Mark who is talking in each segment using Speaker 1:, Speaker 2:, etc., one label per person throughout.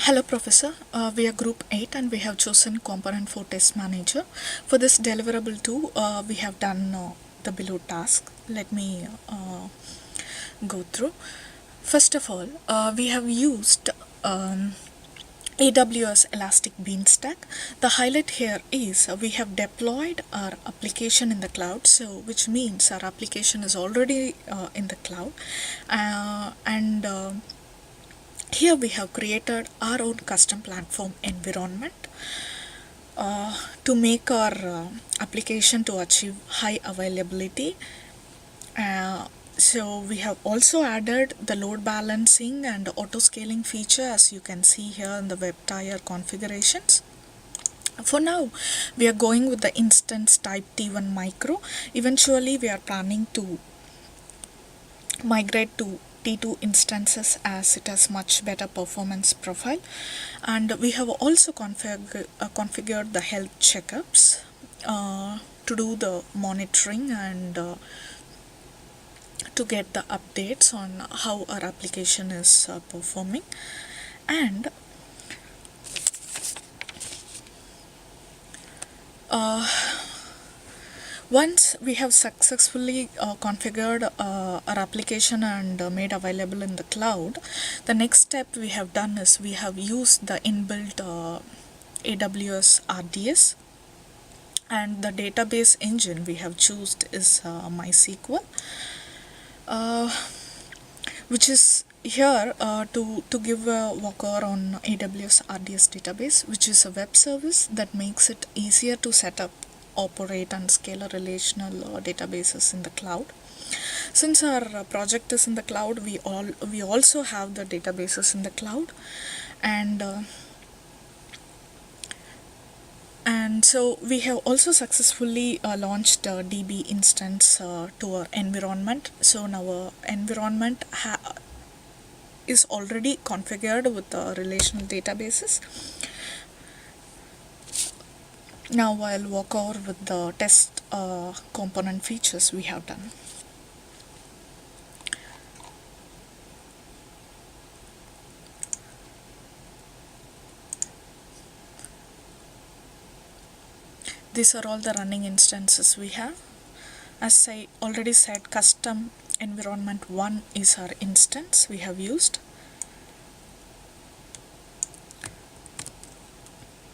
Speaker 1: Hello Professor, we are group 8 and we have chosen component for test manager. For this deliverable 2, we have done the below task. Let me go through. First of all, we have used AWS Elastic Beanstalk. The highlight here is we have deployed our application in the cloud, so which means our application is already in the cloud, and here we have created our own custom platform environment to make our application to achieve high availability. So we have also added the load balancing and auto scaling feature, as you can see here in the web tier configurations. For now, we are going with the instance type T1 micro. Eventually, we are planning to migrate to T2 instances as it has much better performance profile. And we have also configured the health checkups to do the monitoring and to get the updates on how our application is performing. And once we have successfully configured our application and made available in the cloud, the next step we have done is we have used the inbuilt AWS RDS, and the database engine we have chosen is MySQL, which is here to give a walkover on AWS RDS database, which is a web service that makes it easier to set up, operate and scale a relational databases in the cloud. Since our project is in the cloud, we also have the databases in the cloud, and so we have also successfully launched DB instance to our environment. So now our environment is already configured with the relational databases. Now I'll walk over with the test component features we have done. These are all the running instances we have. As I already said, custom environment 1 is our instance we have used.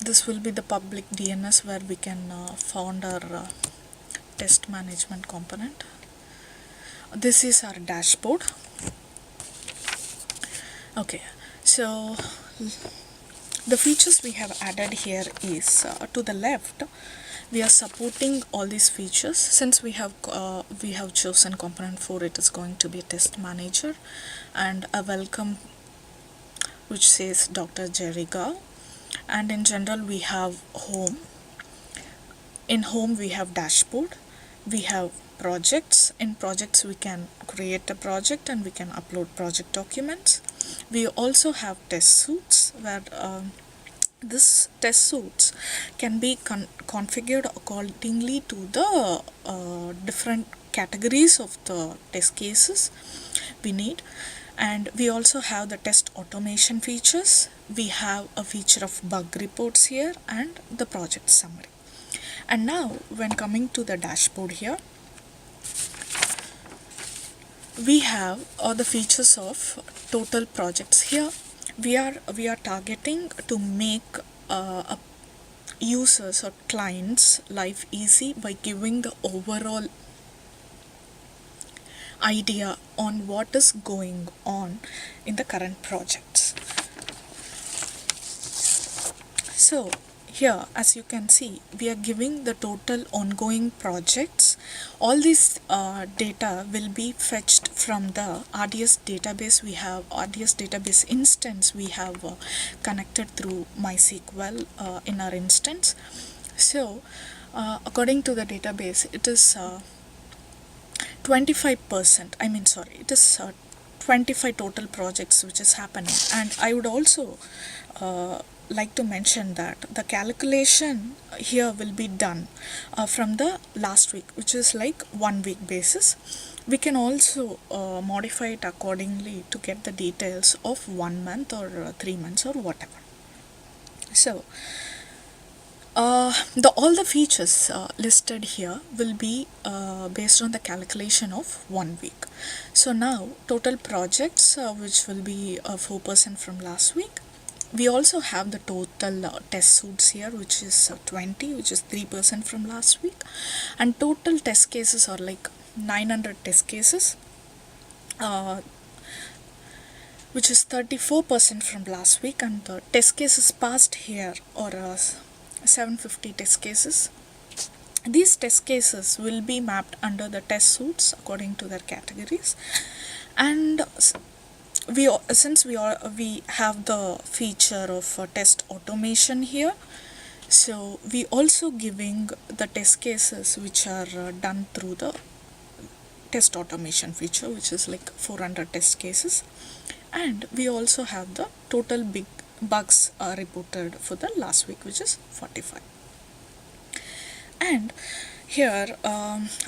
Speaker 1: This will be the public DNS where we can found our test management component. This is our dashboard. Okay, so the features we have added here is to the left we are supporting all these features. Since we have chosen component 4, it is going to be a test manager and a welcome which says Dr. Jerry Gao. And in general we have home. In home we have dashboard, we have projects. In projects we can create a project and we can upload project documents. We also have test suites where this test suites can be configured accordingly to the different categories of the test cases we need. And we also have the test automation features. We have a feature of bug reports here and the project summary. And now when coming to the dashboard here, we have all the features of total projects. Here we are targeting to make users or clients life easy by giving the overall idea on what is going on in the current projects. So here, as you can see, we are giving the total ongoing projects. All this data will be fetched from the RDS database. We have RDS database instance we have connected through MySQL in our instance. So according to the database, it is 25%. It is 25 total projects which is happening. And I would also like to mention that the calculation here will be done from the last week, which is like 1 week basis. We can also modify it accordingly to get the details of 1 month or 3 months or whatever. So all the features listed here will be based on the calculation of 1 week. So now total projects which will be 4% from last week. We also have the total test suits here, which is 20, which is 3% from last week, and total test cases are like 900 test cases, which is 34% from last week, and the test cases passed here are 750 test cases. These test cases will be mapped under the test suits according to their categories, and we have the feature of test automation here. So we also giving the test cases which are done through the test automation feature, which is like 400 test cases, and we also have the total big bugs reported for the last week, which is 45. And here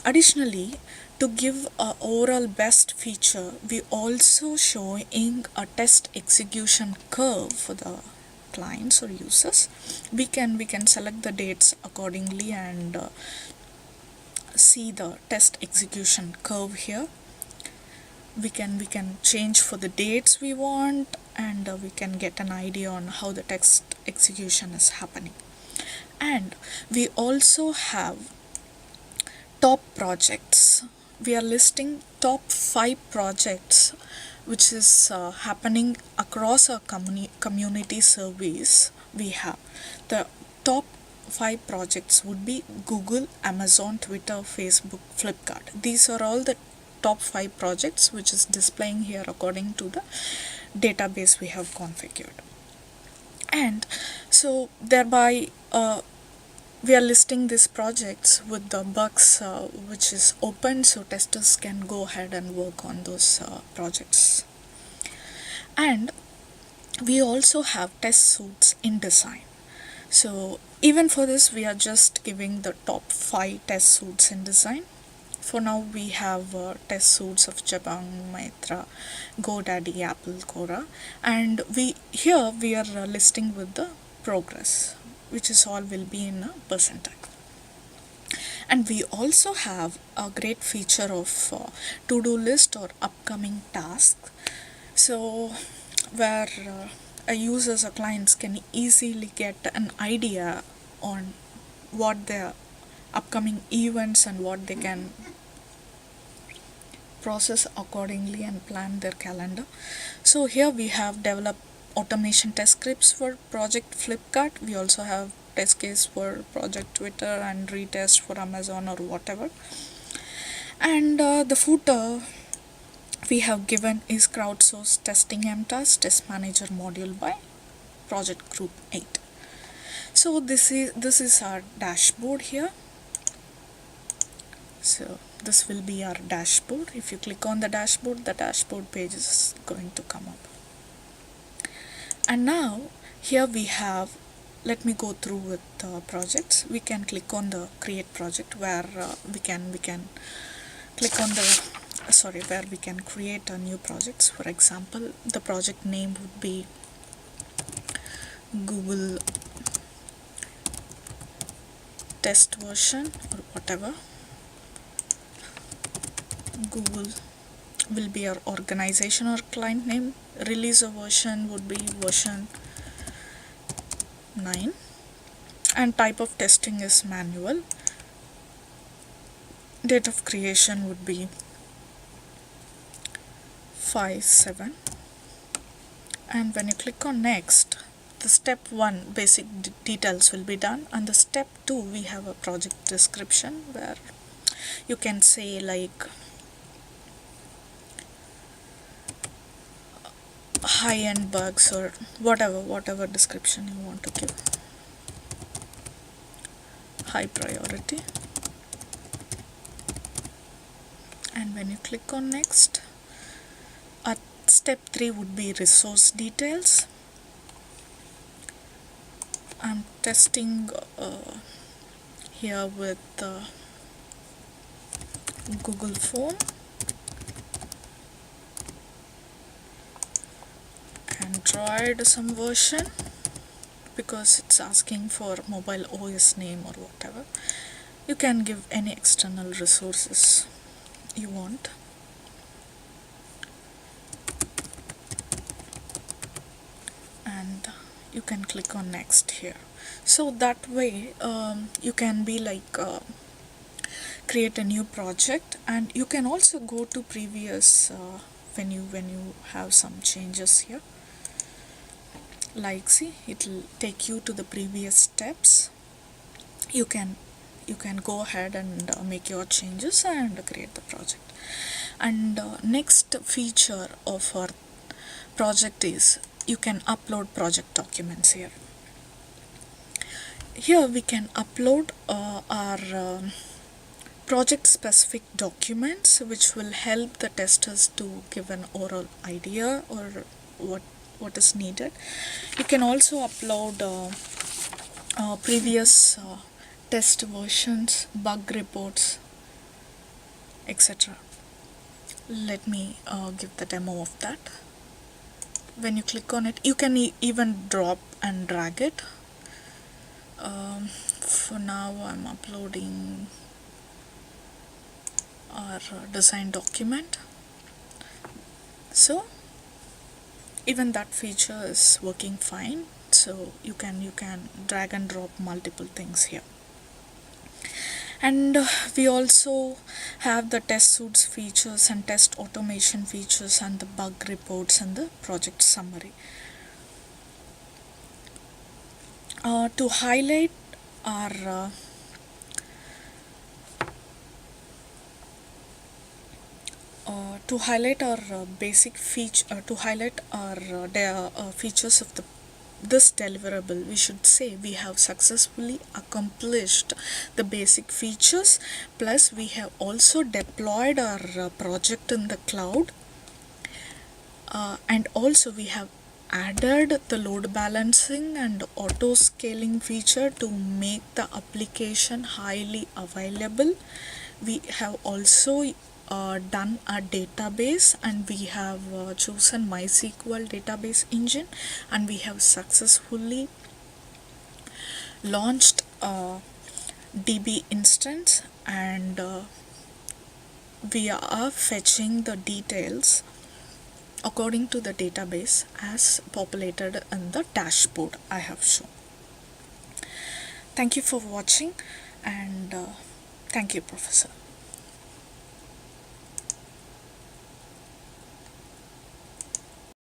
Speaker 1: additionally, to give a overall best feature, we also showing a test execution curve for the clients or users. We can select the dates accordingly and see the test execution curve here. We can change for the dates we want, and we can get an idea on how the test execution is happening. And we also have top projects. We are listing top 5 projects which is happening across our community surveys. We have the top 5 projects would be Google, Amazon, Twitter, Facebook, Flipkart. These are all the top 5 projects which is displaying here according to the database we have configured. And so thereby we are listing these projects with the bugs which is open, so testers can go ahead and work on those projects. And we also have test suits in design. So even for this, we are just giving the top 5 test suits in design. For now, we have test suits of Jabang, Maitra, GoDaddy, Apple, Quora, and we are listing with the progress, which is all will be in a percentile. And we also have a great feature of to-do list or upcoming tasks. So where users or clients can easily get an idea on what their upcoming events and what they can process accordingly and plan their calendar. So here we have developed automation test scripts for project Flipkart. We also have test case for project Twitter and retest for Amazon or whatever. And the footer we have given is crowdsourced testing MTAS test manager module by project group 8. So this is our dashboard here. So this will be our dashboard. If you click on the dashboard page is going to come up. And now here we have, let me go through with projects. We can click on the create project where we can click on the where we can create a new projects. For example, the project name would be Google test version or whatever. Google will be our organization or client name. Release a version would be version 9, and type of testing is manual. Date of creation would be 5/7, and when you click on next, the step 1 basic details will be done, and the step 2 we have a project description where you can say like high-end bugs or whatever description you want to give. High priority, and when you click on next, at step 3 would be resource details. I'm testing here with Google Form. Android some version, because it's asking for mobile OS name or whatever. You can give any external resources you want. And you can click on next here. So that way you can be like create a new project, and you can also go to previous when you have some changes here. Like, see, it will take you to the previous steps. You can go ahead and make your changes and create the project. And next feature of our project is you can upload project documents here. Here we can upload our project specific documents, which will help the testers to give an overall idea or what is needed. You can also upload previous test versions, bug reports, etc. Let me give the demo of that. When you click on it, you can even drop and drag it. For now I'm uploading our design document, so even that feature is working fine. So you can drag and drop multiple things here. And we also have the test suits features and test automation features and the bug reports and the project summary. To highlight our basic feature, to highlight our features of this deliverable, we should say we have successfully accomplished the basic features, plus we have also deployed our project in the cloud, and also we have added the load balancing and auto scaling feature to make the application highly available. We have also done a database, and we have chosen MySQL database engine, and we have successfully launched a DB instance, and we are fetching the details according to the database as populated in the dashboard I have shown. Thank you for watching, and thank you, Professor.